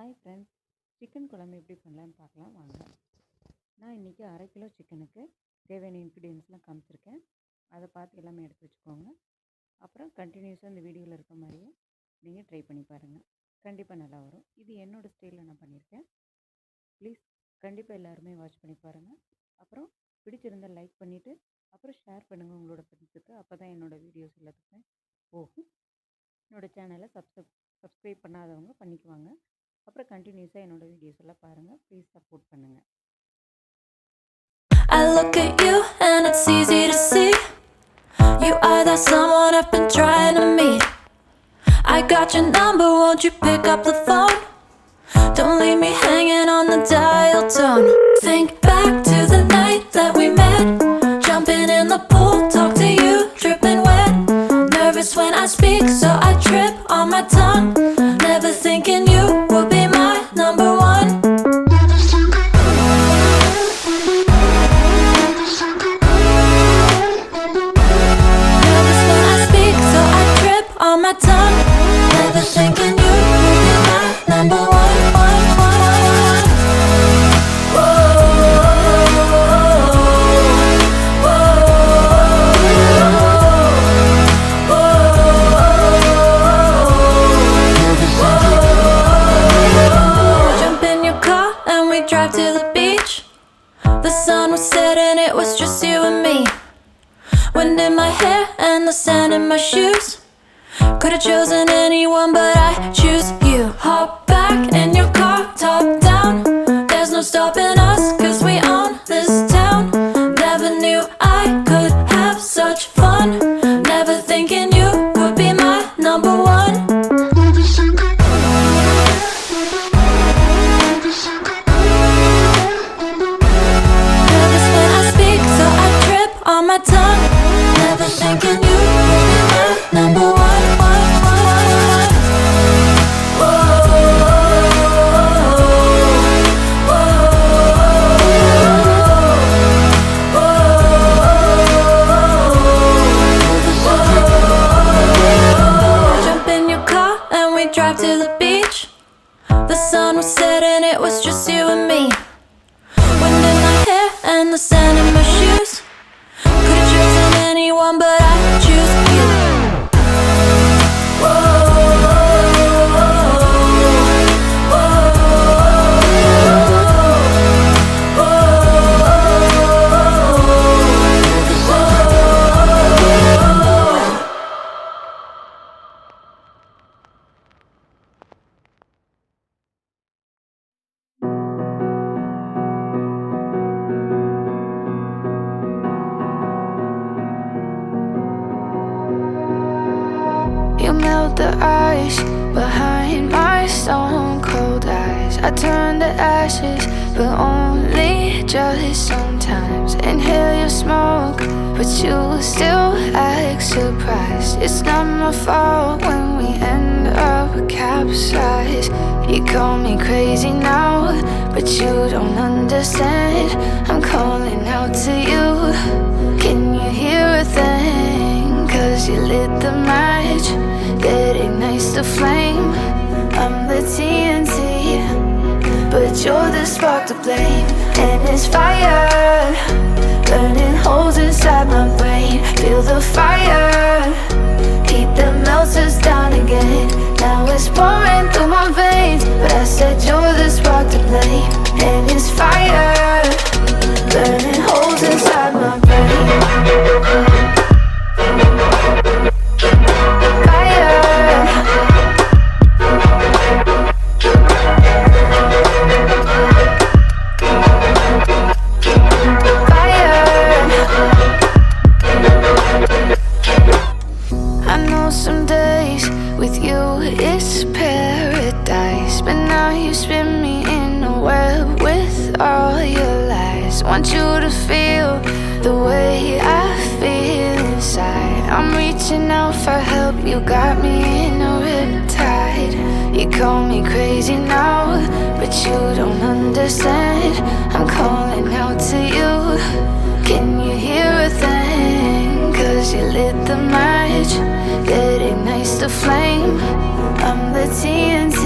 Hi friends, chicken குழம்பு எப்படி பண்ணலான்னு பார்க்கலாம் வாங்க. நான் இன்றைக்கி 1/2 கிலோ சிக்கனுக்கு தேவையான இன்க்ரீடியன்ஸ்லாம் காமிச்சிருக்கேன். அதை பார்த்து எல்லாமே எடுத்து வச்சுக்கோங்க. அப்புறம் கண்டினியூஸாக இந்த வீடியோவில் இருக்க மாதிரியே நீங்கள் ட்ரை பண்ணி பாருங்கள். கண்டிப்பாக நல்லா வரும். இது என்னோடய ஸ்டைலில் நான் பண்ணியிருக்கேன். ப்ளீஸ் கண்டிப்பாக எல்லாருமே வாட்ச் பண்ணி பாருங்கள். அப்புறம் பிடிச்சிருந்தால் லைக் பண்ணிவிட்டு அப்புறம் ஷேர் பண்ணுங்கள் உங்களோட ஃப்ரெண்ட்ஸுக்கு. அப்போ தான் என்னோடய வீடியோஸ் எல்லாத்துக்குமே போகும். என்னோடய சேனலை சப்ஸ்கிரைப் பண்ணாதவங்க பண்ணிக்குவாங்க. அப்புறம் கண்டினியூஸாக என்னோட வீடியோஸ் எல்லாம் பாருங்கள். ப்ளீஸ் சப்போர்ட் பண்ணுங்கள். I look at you and it's easy to see you are that someone I've been trying to meet. I got your number, won't you pick up the phone? Don't leave me hanging on the dial tone. Think back to the night that we met, jumping in the pool, talk to you, dripping wet. Nervous when I speak, so I trip on my tongue. Never thinking you would be my number one. Nervous when I speak, so I trip on my tongue. Never thinking you would be my number one. Drive to the beach. The sun was setting, it was just you and me. Wind in my hair and the sand in my shoes. Could've chosen anyone, but I choose you. Hop back in your car, top down. There's no stopping us, 'cause we own this town. Never knew I could have such fun. Never thinking you would be my number one. On my tongue, never thinking you would be my number one. Jump in your car and we drive to the beach. The sun was setting, it was just you and me. Wind in my hair and the sand in my shoes. Could've chosen anyone, but I choose you. You melt the ice behind my stone cold eyes. I turn to ashes, but only just sometimes. Inhale your smoke, but you still act surprised. It's not my fault when we end up capsized. You call me crazy now, but you don't understand. I'm calling out to you. Can you hear a thing? 'Cause you lit the match that ignites the flame. I'm the TNT, but you're the spark to blame. And it's fire, burning holes inside my brain. Feel the fire, heat that melts us down again. Now it's pouring through my veins, but I said you're the spark to blame. And it's fire, burning holes inside my brain. Some days with you it's paradise, but now you spin me in a web with all your lies. Want you to feel the way I feel inside. I'm reaching out for help, you got me in a riptide. You call me crazy now, but you don't understand. I'm calling out to you. Can you hear a thing? 'Cause you lit the match that ignites the flame. I'm the TNT,